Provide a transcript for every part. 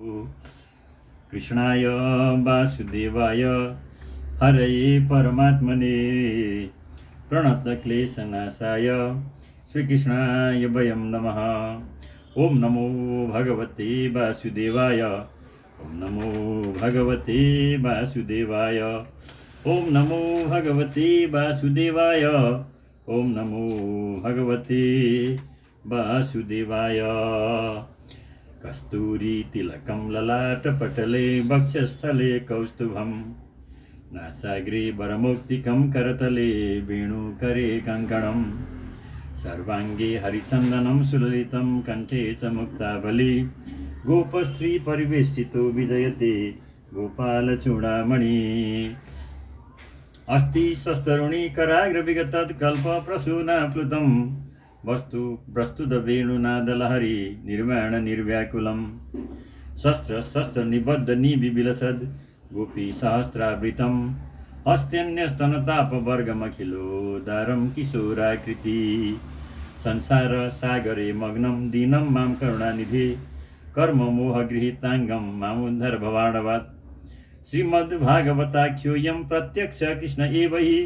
कृष्णाय वासुदेवाय हरये परमात्मने प्रणतक्लेशनाशाय श्रीकृष्णाय वयं नमः। ओम नमो भगवते वासुदेवाय। ओम नमो भगवते वासुदेवाय। ओम नमो भगवते वासुदेवाय। ओम नमो भगवते वासुदेवाय। कस्तूरी तिलकं ललाटपटले वक्षस्थले कौस्तुभं नासाग्रे वरमौक्तिकं करतले वेणुकरे कङ्कणं सर्वाङ्गे हरिचन्दनं सुललितं कण्ठे च मुक्तावली गोपस्त्री परिवेष्टितो विजयते गोपालचूडामणि अस्ति स्वस्तरुणी कराग्रविगतत् कल्पप्रसूनाप्लुतं वस्तु प्रस्तुत वेणुनादलहरी निर्वाण निर्व्याकुलम् शस्त्र शस्त्र निबद्ध निबिलसद् गोपी सहस्रावृतम् हस्त्यन्यस्तनतापवर्गमखिलोदारं किशोराकृति संसार सागरे मग्नं दीनं मां करुणानिधे कर्म मोहगृहीताङ्गं मामुद्धर भवाणवात् श्रीमद्भागवताख्योऽयं प्रत्यक्ष कृष्ण एव हि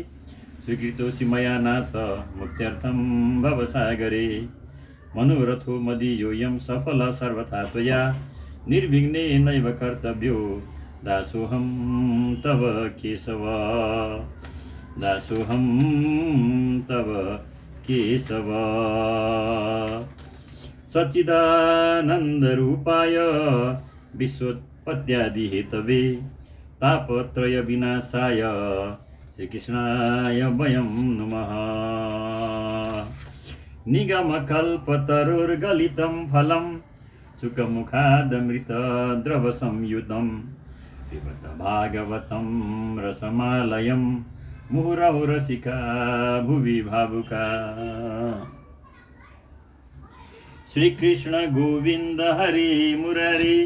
स्वीकृतोऽसि मया नाथ मुक्त्यर्थं भवसागरे मनोरथो मदीयोऽयं सफल सर्वथा त्वया निर्विघ्नेनैव कर्तव्यो दासोऽहं तव केशव दासोऽहं तव केशव सच्चिदानन्दरूपाय विश्वोत्पत्त्यादिहेतवे तापत्रय विनाशाय श्रीकृष्णाय वयं नमः। निगमकल्पतरुर्गलितं फलं सुखमुखादमृतद्रवसंयुतं पिबत भागवतं रसमालयं मुहुरहुः रसिका भुवि भावुका। श्रीकृष्ण गोविन्द हरि मुरारी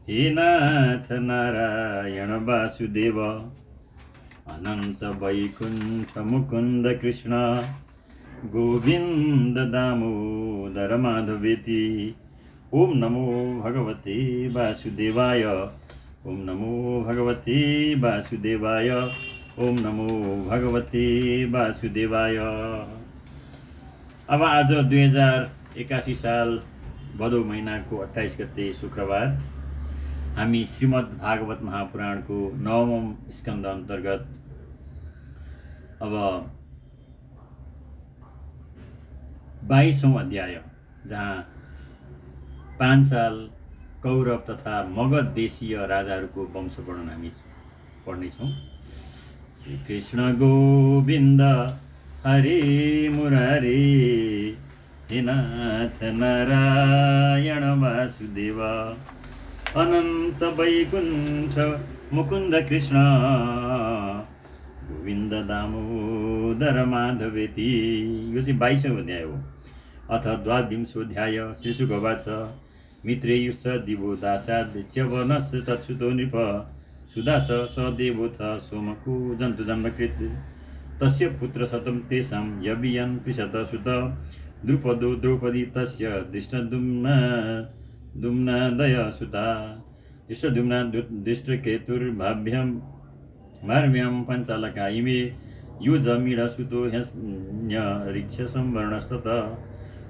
हे नाथ नारायण वासुदेव अनंत वैकुंठ मुकुंद कृष्ण गोविंद दामोदर माधवेति। ओम नमो भगवते वासुदेवाय। ओम नमो भगवते वासुदेवाय। ओम नमो भगवते वासुदेवाय। अब आज 2081 साल भदौ महिनाको 28 गते शुक्रबार हामी श्रीमद् भागवत महापुराणको 9औं स्कन्द अन्तर्गत अब 22औं अध्याय जहाँ पाञ्चाल कौरव तथा मगध देशीय राजाहरूको वंशवर्णन हामी पढ्नेछौँ। श्री कृष्ण गोविन्द हरे मुरारी हे नाथ नारायण वासुदेव अनंत वैकुंठ मुकुंद कृष्ण गोविंद दामोदर माधवेति। यो चाहिँ 22औं अध्याय हो। अथ द्वाविंशोऽध्याय। श्रीशुकवाच मित्रेयुश्च दिवो दासाद् च्यवनश्च तच्छ्रुतो नृप सुदास स देवोऽथ सोमको जन्तुजन्मकृत् तस्य पुत्र शतं तेषां यवियन् पृषत सुत द्रुपदो द्रौपदी तस्य दृष्टद्युम्नादय सुता दृष्टद्युम्ना दृष्टकेतुर्भाभ्यां मार्व्यां पञ्चालका इमे यो जमीढसुतो ह्यन्यरीक्षसंवर्णस्ततः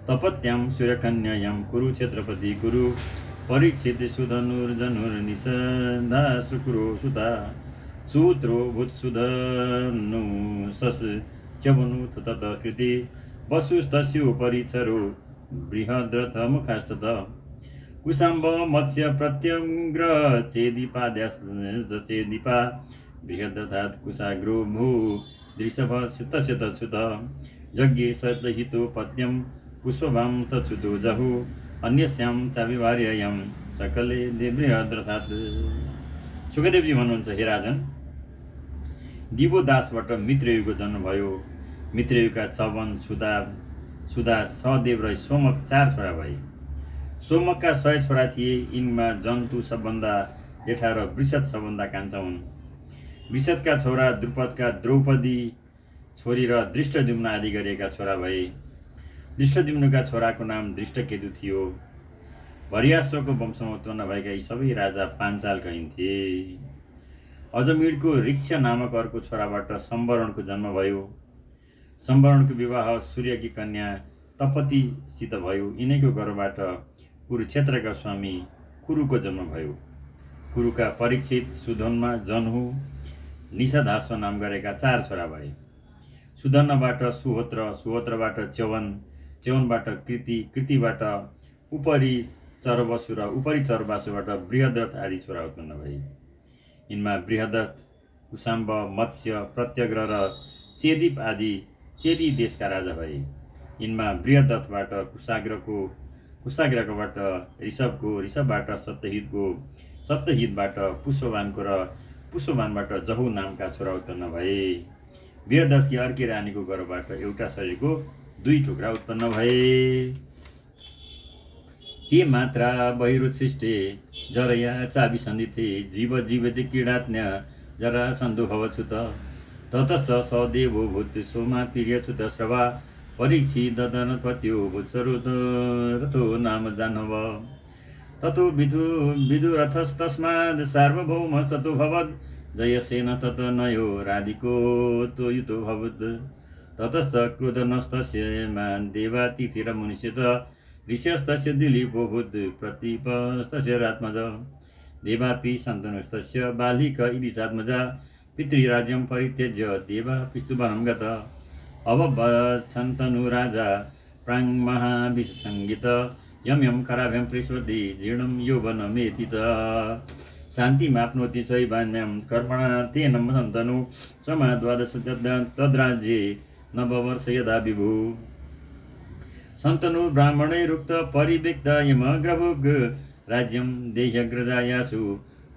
तपत्यां सूर्यकन्यायां कुरुक्षेत्रपति कुरु परीक्षित सुधनुर्जनुर्निषधा सुकुरो सुता सूत्रो भूत्सुधनु सस् च्यवनुथ तत कृति वसुस्तस्योपरि चरो बृहद्रथ मुखास्ततः कुशाम्ब मत्स्य प्रत्यङ्ग्र चेदीपा बृहद्रथात् कुशाग्रो भू दृषभ तस्य तच्छुत यज्ञे सतहितो पत्यं पुष्पवां तच्छुतो जहु अन्यस्यां चाविवार्ययां सकले बृहद्रथात्। सुखदेवजी भन्नुहुन्छ, हे राजन, दिवोदासबाट मित्रयुगको जन्म भयो। मित्रयुगका चवन सुदा सहदेव र सोमक 4 छोरा भए। सोमकका 100 छोरा थिए। यिनमा जन्तु सबभन्दा जेठा र वृषद सबभन्दा कान्छा हुन्। वृषदका छोरा द्रुपदका द्रौपदी छोरी र दृष्टद्युम्न आदि गरिएका छोरा भए। दृष्टद्युम्नका छोराको नाम दृष्टकेतु थियो। भरियाश्वको वंशमा उत्पन्न भएका यी सबै राजा पाञ्चाल कहिन्थे। अजमीरको ऋक्ष नामक अर्को छोराबाट सम्वरणको जन्म भयो। सम्वरणको विवाह सूर्यकी कन्या तपतीसित भयो। यिनैको गर्भबाट कुरुक्षेत्रका स्वामी कुरुको जन्म भयो। कुरुका परीक्षित, सुधन्मा, जनहु, निषाधाश्व नाम गरेका 4 छोरा भए। सुधन्नबाट सुहोत्र, सुहोत्रबाट च्यवन, च्यवनबाट कृति, कृतिबाट उपरी चरबसु र उपरी चरबासुबाट बृहद्रथ आदि छोरा उत्पन्न भए। यिनमा बृहद्रथ, कुशाम्ब, मत्स्य, प्रत्यग्र र चेदिप आदि चेदी देशका राजा भए। यिनमा बृहद्रथबाट कुशाग्रकोबाट ऋषभको, ऋषभबाट सत्यहितको, सत्यहितबाट पुष्पवानको र पुष्पवानबाट जहु नामका छोरा उत्पन्न भए। बृहद्रथकी अर्की रानीको गर्भबाट एउटा शरीरको 2 टुक्रा उत्पन्न भए। ते मात्रा बहिरुत्सृष्टे जरया चाभिसन्धिते जीव जीवति क्रीडात्न्य जरा सन्धुभवच्युत ततश्च सदेवो भूत सोमा प्रियच्युत श्रवा परीक्षि ददनपत्यो भूत्सरुतो नाम जाह्नव ततो विदुरथस्तस्माद् सार्वभौमस्ततो भवद् जयसेन तत नयो राधिको तो युतो भवद् ततश्च क्रोधनस्तस्य मान देवातिथिरमुनिस्य च ऋष्यस्तस्य दिलीपो भूत् प्रतीपस्तस्य रात्मज देवापि सन्तनुस्तस्य बालिक इदिचात्मजा पितृराज्यं परित्यज्य देवापिस्तुवनं गत अभवच्छन्तनु राजा प्राङ्महाभिसङ्गित यं यं कराभ्यं पृष्ठवती जीर्णं यौवनमेति च शान्तिमाप्नोति चैवान्यं कर्मणा तेन सन्तनु समा 12 तद्राज्ये नववर्ष यदा विभु सन्तनु ब्राह्मणैरुक्त परिव्यक्त यमग्रभुग राज्यं देह्यग्रजायासु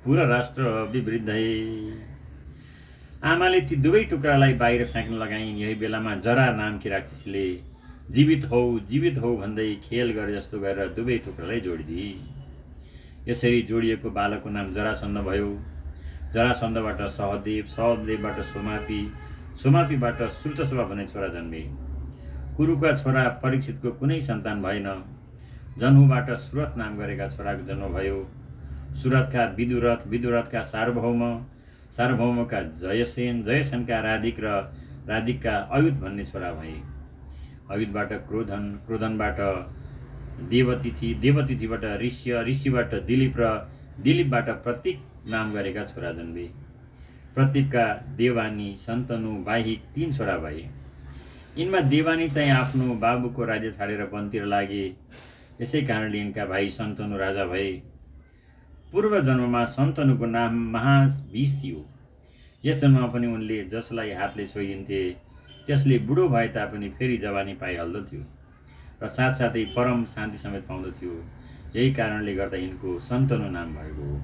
पुरराष्ट्र विवृद्धै। आमाले ती 2 टुक्रालाई बाहिर फ्याँक्न लगाइन्। यही बेलामा जरा नामकी राक्षसीले जीवित हौ भन्दै खेल गरे जस्तो गरेर 2 टुक्रालाई जोडिदिए। यसरी जोडिएको बालकको नाम जरासन्ध भयो। जरासन्धबाट सहदेव, सहदेवबाट सोमापी, सोमापीबाट श्रुतसभा भन्ने छोरा जन्मे। कुरुका छोरा परीक्षितको कुनै सन्तान भएन। जनहुबाट सुरथ नाम गरेका छोराको जन्म भयो। सुरथका विदुरथ, विदुरथका सार्वभौम, सार्वभौमका जयसेन, जयसेनका राधिक र राधिकका अयुध भन्ने छोरा भए। अयुधबाट क्रोधन, क्रोधनबाट देवतिथि, देवतिथिबाट ऋष्य, ऋषिबाट दिलीप र दिलीपबाट प्रतीक नाम गरेका छोरा जन्मे। प्रतीपका देवानी, सन्तनु बाहिक 3 छोरा भए। यिनमा देवानी चाहिँ आफ्नो बाबुको राज्य छाडेर वनतिर लागे। यसै कारणले यिनका भाइ सन्तनु राजा भए। पूर्व जन्ममा सन्तनुको नाम महाविष थियो। यस जन्ममा पनि उनले जसलाई हातले छोइदिन्थे त्यसले बुढो भए तापनि फेरि जवानी पाइहाल्दथ्यो र साथसाथै परम शान्ति समेत पाउँदथ्यो। यही कारणले गर्दा यिनको सन्तनु नाम भएको हो।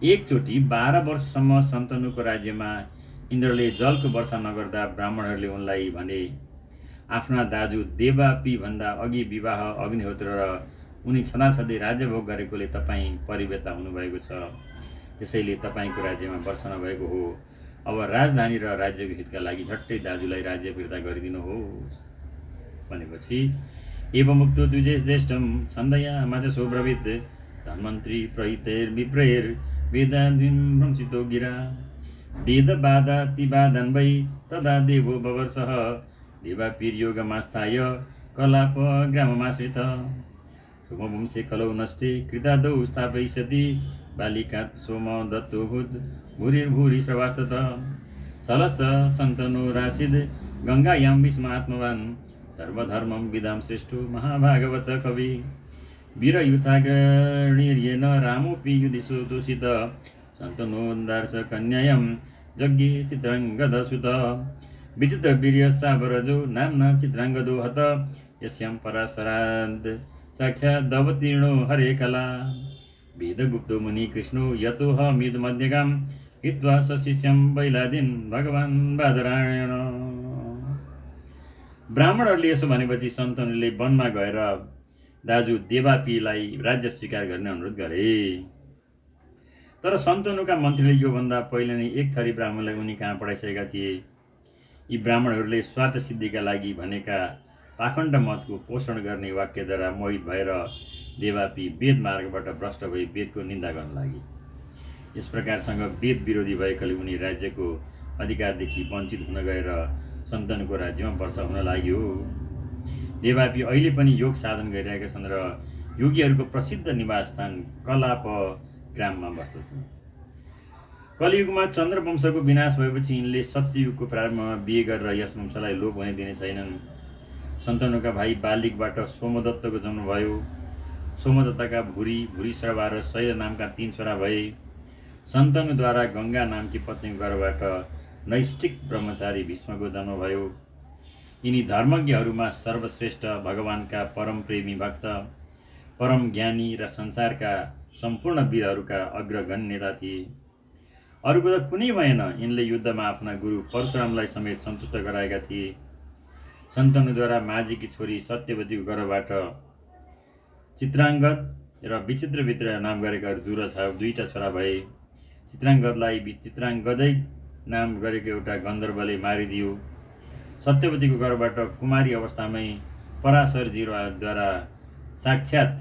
एकचोटि 12 वर्षसम्म सन्तनुको राज्यमा इन्द्रले जलको वर्षा नगर्दा ब्राह्मणहरूले उनलाई भने आफ्ना दाजु देवापी भन्दा अघि विवाह अग्निहोत्र र उनी छँदाछँदै राज्यभोग गरेकोले तपाईँ परिवेता हुनुभएको छ। त्यसैले तपाईँको राज्यमा वर्षा नभएको हो। अब राजधानी र राज्यको हितका लागि झट्टै दाजुलाई राज्य फिर्ता गरिदिनुहोस् भनेपछि एवमुक्तो द्विजेष्ठम छन्दया माच सोब्रवीत धन्वन्त्री प्रहितैर विप्रैर वेदान्तिं भ्रंसितो गिरा वेदबाधातिबाधन् वै तदा देवो बवर्षः देवापीर्योगमास्थाय कलाप ग्राममाश्रित सोमवंशे कलौ नष्टे कृतादौ स्थापयिष्यति बालिका सोम दत्तो भूत् भूरिर्भूरि श्रवास्तत सलश्च सन्तनु राशिद गङ्गायां भीष्मात्मवान् सर्वधर्मं विदां श्रेष्ठो महाभागवत कवि वीरयुथागणीर्येन रामोऽपि युधिषो तोषित सन्तनोदार्श कन्यायां यज्ञे चित्राङ्गदसुत विचित्रवीर्यश्चावरजो नाम्ना चित्राङ्गदो हत यस्यां पराशराद् साक्षादवतीर्णो हरे कला वेदगुप्तो मुनि कृष्णो यतोऽहमिदमध्यगां हित्वा सशिष्यं बैलादिन् भगवान् बादरायण। ब्राह्मणहरूले यसो भनेपछि सन्तनुले वनमा गएर दाजु देवापीलाई राज्य स्वीकार गर्ने अनुरोध गरे। तर सन्तनुका मन्त्रीले योभन्दा पहिले नै 1 थरी ब्राह्मणलाई उनी कहाँ पठाइसकेका थिए। यी ब्राह्मणहरूले स्वार्थ सिद्धिका लागि भनेका पाखण्ड मतको पोषण गर्ने वाक्यद्वारा मोहित भएर देवापी वेद मार्गबाट भ्रष्ट भई वेदको निन्दा गर्न लागे। यस प्रकारसँग वेद विरोधी भएकाले उनी राज्यको अधिकारदेखि वञ्चित हुन गएर सन्तनुको राज्यमा वर्षा हुन लाग्यो। देवापी अहिले पनि योग साधन गरिरहेका छन् र योगीहरूको प्रसिद्ध निवास स्थान कलाप ग्राममा बस्दछन्। कलियुगमा चन्द्रवंशको विनाश भएपछि यिनले सत्ययुगको प्रारम्भमा बिहे गरेर यस वंशलाई लोप हुने दिने छैनन्। सन्तनुका भाइ बालिकबाट सोमदत्तको जन्म भयो। सोमदत्तका भुरी श्रवा र शैल नामका 3 छोरा भए। सन्तनुद्वारा गङ्गा नामकी पत्नीको गर्भबाट नैष्ठिक ब्रह्मचारी भीष्मको जन्म भयो। यिनी धर्मज्ञहरूमा सर्वश्रेष्ठ, भगवानका परम प्रेमी भक्त, परम ज्ञानी र संसारका सम्पूर्ण वीरहरूका अग्रगण्य नेता थिए। अरूको त कुनै भएन, यिनले युद्धमा आफ्ना गुरु परशुरामलाई समेत सन्तुष्ट गराएका थिए। सन्तनुद्वारा माझीकी छोरी सत्यवतीको गर्भबाट चित्राङ्गद र विचित्रवित्र नाम गरेका दुईटा छोरा भए। चित्राङ्गदलाई चित्राङ्गदै नाम गरेको एउटा गन्धर्वले मारिदियो। सत्यवतीको गर्भबाट कुमारी अवस्थामै पराशरजीद्वारा साक्षात्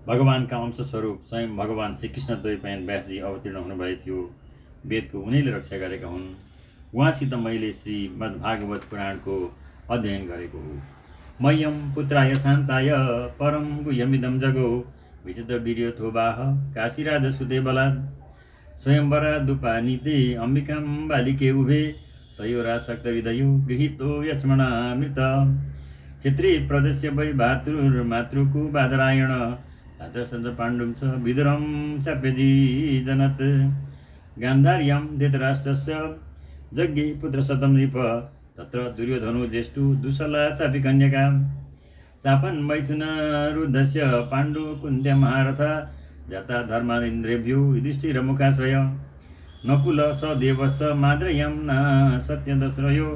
भगवानका अंशस्वरूप स्वयं भगवान श्रीकृष्ण द्वैपायन व्यासजी अवतीर्ण हुनुभएको थियो। वेदको उनीले रक्षा गरेका हुन्। उहाँसित मैले श्रीमद्भागवत पुराणको अध्ययन गरेको हो। मह्यम पुत्राय शान्ताय परम गुह्यमिदं जगो विचित्र वीर्योथोबाह काशीराजसुते बलात् स्वयंवरादुपानीते अम्बिकां बालिके उभे तयोरासक्तहृदयो गृहीतो यस्मणामृत क्षेत्रे प्रजस्य वै भातृर्मातृको बादरायण धातरसञ्च पाण्डुं च विदुरं चाप्यजी जनत् गान्धार्यां धृतराष्ट्रस्य यज्ञे पुत्रशतं नृप तत्र दुर्योधनो ज्येष्ठो दुःशला चापि कन्यका शापन् मैथुनरुद्धस्य पाण्डु कुन्त्या महारथा जाता धर्मान्द्रेभ्यो युधिष्ठिरमुखाश्रय नकुल सदेवश्च माद्रयं न सत्यदश्रयो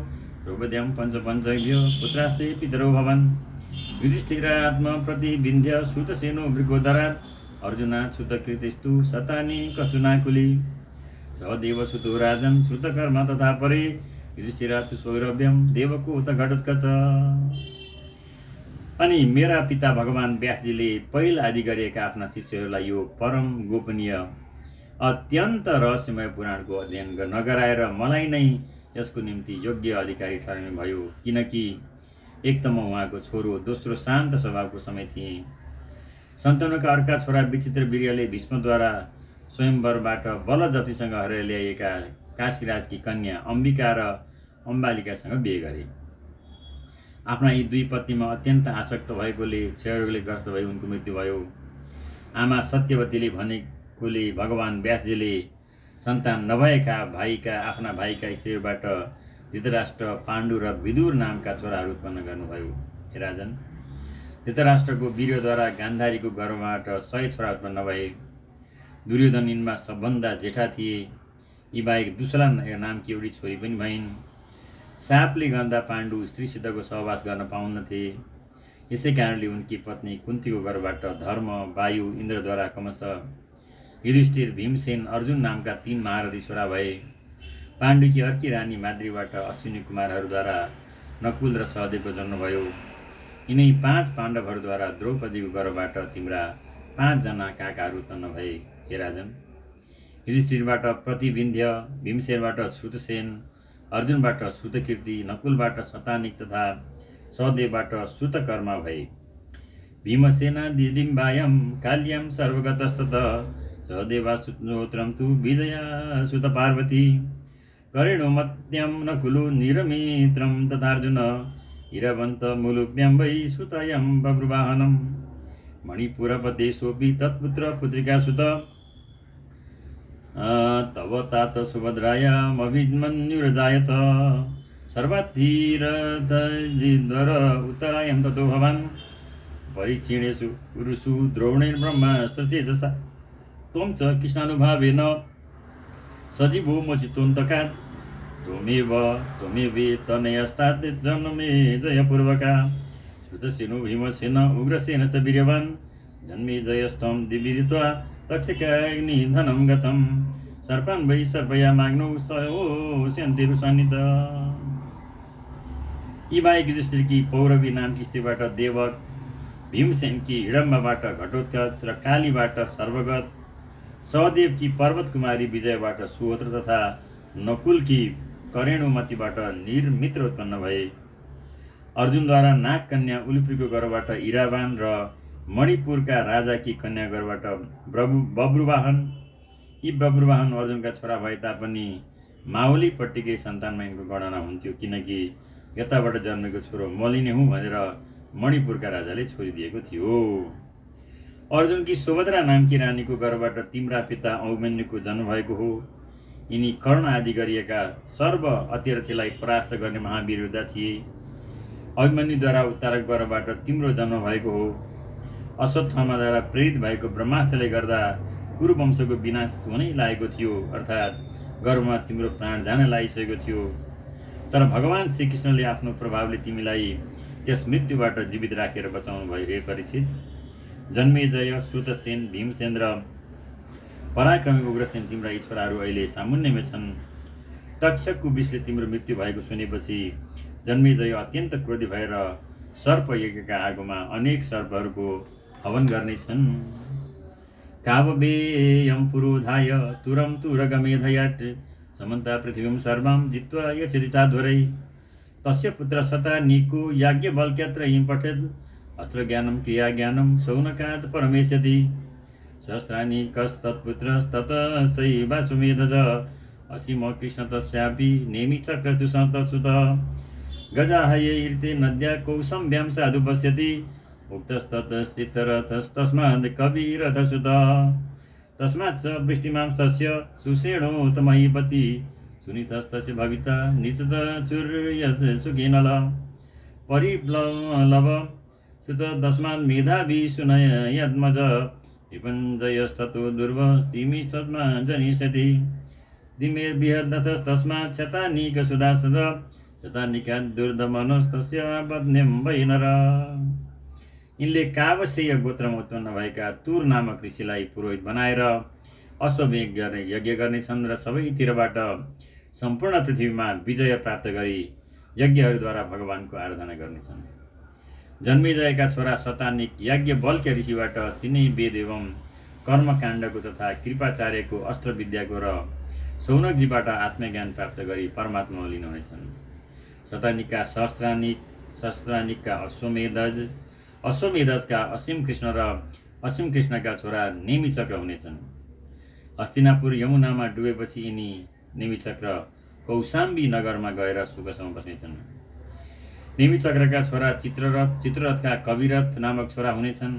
द्रौपद्यां पञ्चभ्यो पुत्रास्ते पितरौ भवन् युधिष्ठिरात्मप्रतिविन्ध्य श्रुतसेनो वृकोदरात् अर्जुनात् श्रुतकृतिस्तु शतानि कस्तुनाकुली सहदेवसुतो राजन् श्रुतकर्म तथा परे युधिष्ठिरात् सौरभ्यं देवको उत घटोत्कच। अनि मेरा पिता भगवान व्यासजीले पहिला आदि गरिएका आफ्ना शिष्यहरूलाई यो परम गोपनीय अत्यन्त रहस्यमय पुराणको अध्ययन नगराएर मलाई नै यसको निम्ति योग्य अधिकारी ठहराउनु भयो। किनकि एक त म उहाँको छोरो, दोस्रो शान्त स्वभावको समय थिएँ। सन्तनुका अर्का छोरा विचित्र वीर्यले भीष्मद्वारा स्वयंवरबाट बल जतिसँग हराएर ल्याइएका काशीराजकी कन्या अम्बिका र अम्बालिकासँग बिहे गरे। आफ्ना यी दुई पत्नीमा अत्यन्त आसक्त भएकोले क्षयरोगले ग्रस्त भई उनको मृत्यु भयो। आमा सत्यवतीले भनेकोले भगवान व्यासजीले सन्तान नभएका आफ्ना भाइका स्त्रीबाट धृतराष्ट्र, पाण्डु र विदुर नामका छोराहरू उत्पन्न गर्नुभयो। हे राजन, धृतराष्ट्रको वीर्यद्वारा गान्धारीको गर्भबाट 100 छोरा उत्पन्न भए। दुर्योधन यिनमा सबभन्दा जेठा थिए। यी बाहेक दुःशला नामकी एउटी छोरी पनि भइन्। सापले गर्दा पाण्डु स्त्रीसितको सहवास गर्न पाउन्नथे। यसै कारणले उनकी पत्नी कुन्तीको गर्भबाट धर्म, वायु, इन्द्रद्वारा क्रमशः युधिष्ठिर, भीमसेन, अर्जुन नामका 3 महारथी छोरा भए। पाण्डुकी अर्की रानी माद्रीबाट अश्विनी कुमारहरूद्वारा नकुल र सहदेवको जन्म भयो। यिनै 5 पाण्डवहरूद्वारा द्रौपदीको गर्भबाट तिम्रा 5 जना काकाहरू उत्पन्न भए। हे राजन, युधिष्ठिरबाट प्रतिविन्ध्य, भीमसेनबाट श्रुतसेन, अर्जुनबाट श्रुतकीर्ति, नकुलबाट शतानिक तथा सहदेवबाट श्रुतकर्मा भए। भीमसेनादिडिम्बायां काल्यां सर्वगतस्तत सहदेवासुत्रं तु विजया सुत पार्वती करेणुमत्यं नकुलो निरमित्रं तथार्जुन इरवन्तमुलुभ्यां वै सुतयं बभ्रुवाहनं मणिपुरपदेशोऽपि तत्पुत्र पुत्रिका सुत तव तात सुभद्रायामभिमन्युर्जायत सर्वात्थिरतजिद्वर उत्तरायं ततो भवान् परिक्षीणेषु गुरुषु द्रोणैर्ब्रह्मास्त्रतेजसा त्वं च कृष्णानुभावेन सजीवो मोचितोऽन्तकात् त्वमेवेतनयस्तात् जन्मे जयपूर्वका श्रुतसेनो भीमसेन उग्रसेन च वीर्यवान् जन्मे जयस्त्वं दिविदित्वा तक्षकाग्निधनं गतं सर्पान् वै सर्पया माग्नौ सयोष्यन्तिरुषान्वित। यी बाहेक युधिष्ठिरकी पौरवी नामकी स्त्रीबाट देवक, भीमसेनकी हिडम्बाबाट घटोत्कच र कालीबाट सर्वगत, सहदेवकी पर्वत कुमारी विजयबाट सुहोत्र तथा नकुलकी करेणुमतीबाट निर्मित्र उत्पन्न भए। अर्जुनद्वारा नाग कन्या उलुप्रीको गर्भबाट इरावान र मणिपुरका राजाकी कन्या गर्भबाट बब्रुवाहन। यी बब्रुवाहन अर्जुनका छोरा भए तापनि माओलीपट्टिकै सन्तानमा यिनको गणना हुन्थ्यो, किनकि यताबाट जन्मेको छोरो मलिने हुँ भनेर मणिपुरका राजाले छोडिदिएको थियो। अर्जुनकी सुभद्रा नामकी रानीको गर्भबाट तिम्रा पिता अभिमन्युको जन्म भएको हो। यिनी कर्ण आदि गरिएका सर्व अतिरथीलाई परास्त गर्ने महावीर योद्धा थिए। अभिमन्युद्वारा उत्तारक गर्भबाट तिम्रो जन्म भएको हो। अश्वत्थामाद्वारा प्रेरित भएको ब्रह्मास्त्रले गर्दा कुरुवंशको विनाश हुनै लागेको थियो, अर्थात् गर्भमा तिम्रो प्राण जान लागिसकेको थियो। तर भगवान श्रीकृष्णले आफ्नो प्रभावले तिमीलाई त्यस मृत्युबाट जीवित राखेर बचाउनु भयो। हे परीक्षित, जन्मेजय, श्रुतसेन, भीमसेन र पराक्रमी उग्रसेन तिम्रा यी छोराहरू अहिले सामुन्नेमा छन्। तक्षकको विषले तिम्रो मृत्यु भएको सुनेपछि जन्मेजय अत्यन्त क्रोधी भएर सर्प यज्ञका आगोमा अनेक सर्पहरूको हवन गर्नेछन्। कावबेयं पुरोधाय तुरं तुरगमेधयात् समन्ता पृथिवीं सर्वं जित्वा यच्छति चाध्वरै। तस्य पुत्र शतानीको याज्ञवल्क्यत्र इं पठेत् अस्त्रज्ञानं क्रियाज्ञानं शौनकात् परमेष्यति। सहस्राणिकस्तत्पुत्रस्ततश्चैवासुमेधज असीमो कृष्ण तस्यापि नेमि चक्रतुसुत। गजाहयैर्ते नद्या कौसम्भ्यां साधु पश्यति उक्तस्ततश्चित्तरथस्तस्माद् कविरथसुत। तस्माच्च वृष्टिमांस्तस्य सुषेणोतमहीपति सुनीतस्तस्य भविता निचचुर्यस्य सुखिनल। परिप्लव सुत तस्मात् मेधावी सुनयद्मज विपञ्जयस्ततो दुर्वस्तिमिस्तस्मा जनिष्यति। दिमेर्बिहदथस्तस्मात् शतानीकसुदासद शतानीकात् दुर्दमनस्तस्य पत्न्यं वै नर। यिनले कावसेय गोत्रमा उत्पन्न भएका तुर नामक ऋषिलाई पुरोहित बनाएर अश्वमेध यज्ञ गर्नेछन् र सबैतिरबाट सम्पूर्ण पृथ्वीमा विजय प्राप्त गरी यज्ञहरूद्वारा भगवानको आराधना गर्नेछन्। जन्मेजयका छोरा शतानिक याज्ञवल्क्य ऋषिबाट तिनै वेद एवं कर्मकाण्डको तथा कृपाचार्यको अस्त्र विद्याको र शौनकजीबाट आत्मज्ञान प्राप्त गरी परमात्मा लिनुहुनेछन्। शतानिकका सहस्रानिकका अश्वमेधज, अश्वमेधजका असीम कृष्ण र असीम कृष्णका छोरा नेमिचक्र हुनेछन्। हस्तिनापुर यमुनामा डुबेपछि यिनी नेमिचक्र कौशाम्बी नगरमा गएर सुखसँग बस्नेछन्। नेमिचक्रका छोरा चित्ररथ, चित्ररथका कविरथ नामक छोरा हुनेछन्।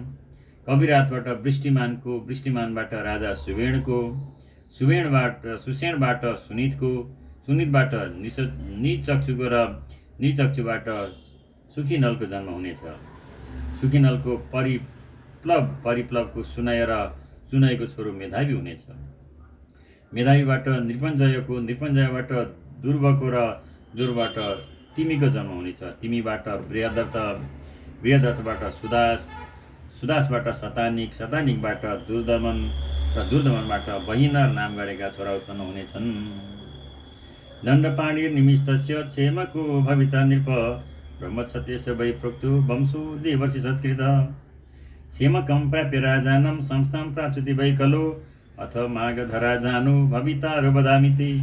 कविरथबाट वृष्टिमानको, वृष्टिमानबाट राजा सुवेणको, सुसेणबाट सुनीतको, सुनीतबाट निचक्षुको र निचक्षुबाट सुखिनलको जन्म हुनेछ। सुखिनलको परिप्लवको सुनय र सुनयको छोरो मेधावी हुनेछ। मेधावीबाट नृपञ्जयको, नृपञ्जयबाट दुर्वको र दुर्वबाट तिमीको जन्म हुनेछ। तिमीबाट बृहदत्तबाट सुदास, सुदासबाट शतानिक, शतानिकबाट दुर्दमन र दुर्दमनबाट बहिनर नाम गरेका छोरा उत्पन्न हुनेछन्। दण्डपाणिर्निमित्तस्य क्षेमको भविता नृप ब्रह्मक्षत्रेश वै प्रोक्तो वंशो देवर्षि सत्कृत। क्षेमकं प्राप्य राजानं संस्थां प्राप्स्यति वै खलु अथ मागधरा जानु भवितारो वदामि ते।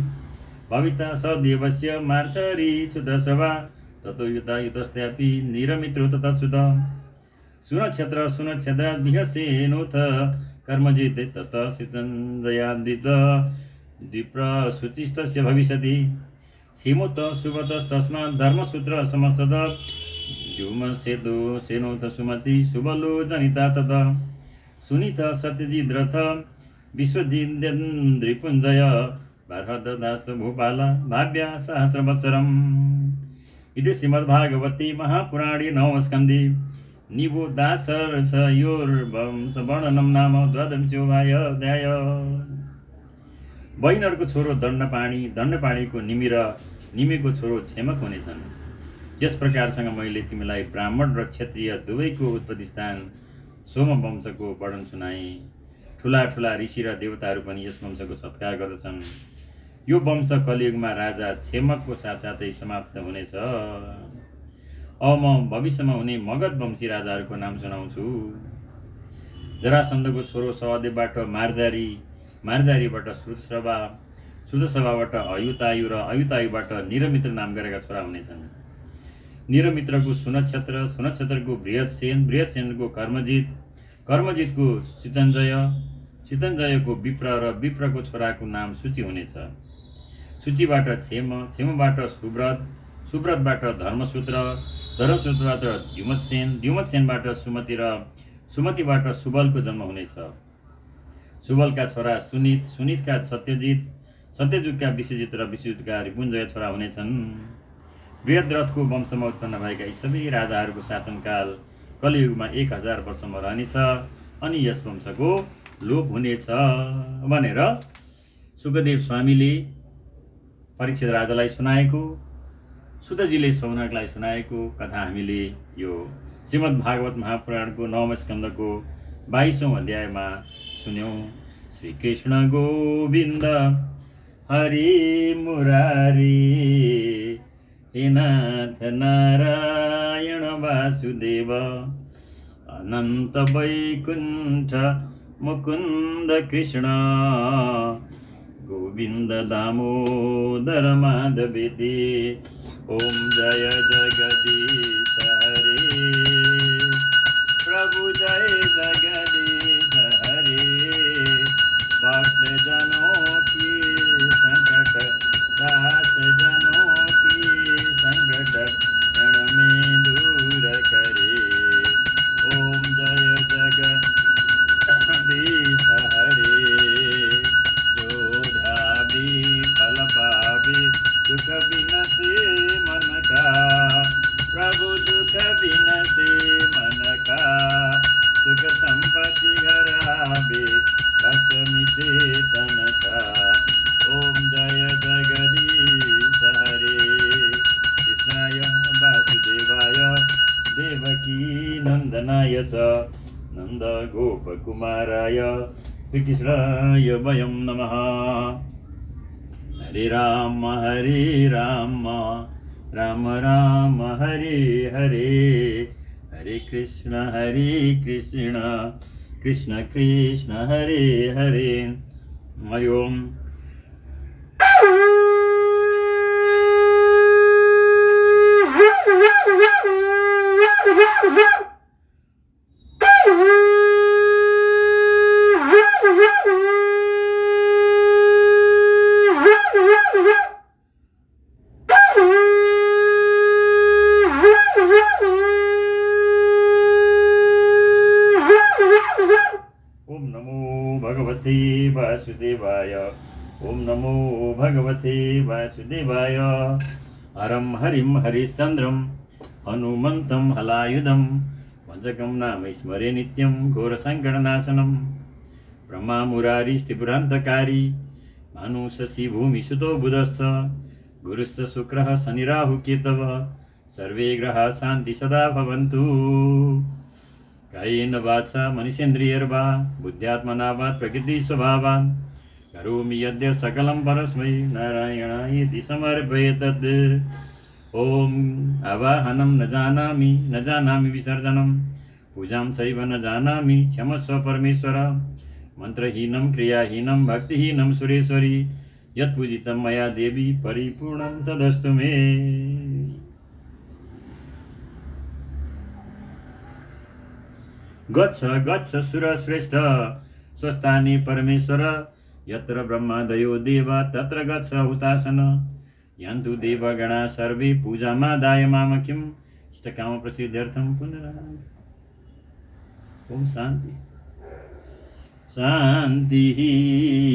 भविता स देवस्य मार्चरी क्षुदसवा ततो युता युतस्यापि निरमित्रो तत्सुत। सुनक्षत्रात् विहसेनोऽथ कर्मजित् तत सितञ्जयाद्वित द्विप्रशुचिस्तस्य भविष्यति। क्षेमोत सुबतस्तस्मात् धर्मसूत्र समस्तत द्युमसेदो सेनोऽथ सुमति सुबलो जनिता तत। सुनीत सत्यजिद्रथ विश्वजिदेन्द्रिपुञ्जय बार्हददास भूपाल भाव्या सहस्रवत्सरम्। इति श्रीमद्भागवते महापुराणे नवमस्कन्धे निबोधासर्षयोर्वंशवर्णनं नाम द्वादशोऽध्याय। बहिनरको छोरो दण्डपाणी, दण्डपाणीको निमि र निमिको छोरो क्षेमक हुनेछन्। यस प्रकारसँग मैले तिमीलाई ब्राह्मण र क्षत्रिय दुवैको उत्पत्ति स्थान सोमवंशको वर्णन सुनाएँ। ठुला ठुला ऋषि र देवताहरू पनि यस वंशको सत्कार गर्दछन्। यो वंश कलियुगमा राजा क्षेमकको साथसाथै समाप्त हुनेछ। अब म भविष्यमा हुने मगध वंशी राजाहरूको नाम सुनाउँछु। जरासन्धको छोरो सहदेवबाट मार्जारी, मार्जारीबाट श्रुतसभा, श्रुतसभाबाट अयुतायु र अयुतायुबाट निरमित्र नाम गरेका छोरा हुनेछन्। निरमित्रको सुनक्षत्र, सुनक्षत्रको बृहत्सेन, बृहत्सेनको कर्मजित, कर्मजितको सितञ्जय, सितञ्जयको विप्र र विप्रको छोराको नाम सूची हुनेछ। सूचीबाट क्षेम, क्षेमबाट सुव्रत, सुव्रतबाट धर्मसूत्र, धर्मसूत्रबाट द्युमतसेन, द्युमतसेनबाट सुमति र सुमतिबाट सुबलको जन्म हुनेछ। सुबलका छोरा सुनित, सुनितका सत्यजित, सत्यजुगका विश्वजित र विश्वजितका रिपुञ्जय छोरा हुनेछन्। बृहद्रथको वंशमा उत्पन्न भएका यी सबै राजाहरूको शासनकाल कलियुगमा 1000 वर्षमा रहनेछ, अनि यस वंशको लोप हुनेछ भनेर सुखदेव स्वामीले परीक्षित राजालाई सुनाएको, सुतजीले सौनकलाई सुनाएको कथा हामीले यो श्रीमद् भागवत महापुराणको 9औं स्कन्धको 22औं अध्यायमा सुन्यौं। श्री कृष्ण गोविन्द हरि मुरारी, हे नाथ नारायण वासुदेव, अनन्त वैकुण्ठ मुकुन्द कृष्ण, गोविन्द दामोदर माधवेति। ओम जय जगदीश हरे, प्रभु जय जगदीश हरे, भक्त जनों की संकट, दास जनों की संकट, क्षण में दूर करे। ओम जय जगदीश हरे, जो ध्यावे फल पावे, दुख बिनसे मन का, प्रभु दुख बिनसे मन का, सुख संपत्ति घर आवे, कष्ट मिटे तन का। ओम जय जगदीश हरे, कृष्णाय वासुदेवाय देवकी नंदनाय च नंद गोप कुमाराय श्रीकृष्णाय वयं नमः। हरे राम राम राम हरे हरे, हरे कृष्ण कृष्ण कृष्ण हरे हरे। हरि ओम। ओम नमो भगवते वासुदेवाय, ओम नमो भगवते वासुदेवाय। हरं हरिं हरिश्चन्द्रं हनुमन्तं हलायुधं, पंचकं नाम स्मरे नित्यं घोरसङ्कटनाशनं। ब्रह्मा मुरारी त्रिपुरान्तकारी, भानु शशि भूमिसुतो बुधश्च, गुरुश्च शुक्रः शनिराहु केतवः, सर्वे ग्रहाः शान्ति सदा भवन्तु। कायेन वाचा मनीषेन्द्रियैर्वा बुद्ध्यात्मना वा प्रकृति स्वभावान्, करोमि यद्यत् सकलं परस्मै नारायणायेति समर्पयेत्। ओम आवाहनं न जानामि विसर्जनं, पूजां चैव न जानामि क्षमस्व परमेश्वर। मन्त्रहीनं क्रियाहीनं भक्तिहीनं सुरेश्वरी, यत्पूजितं मया देवी परिपूर्णं तदस्तु मे। गच्छ गच्छ सुरश्रेष्ठ स्वस्थाने परमेश्वर, यत्र ब्रह्मादयो देवा तत्र गच्छ हुतासन। यान्तु देवगणा सर्वे पूजामादाय मामकिम्, इष्टकाम प्रसिद्ध्यर्थं पुनरागमनम्। ओम शांति शांति।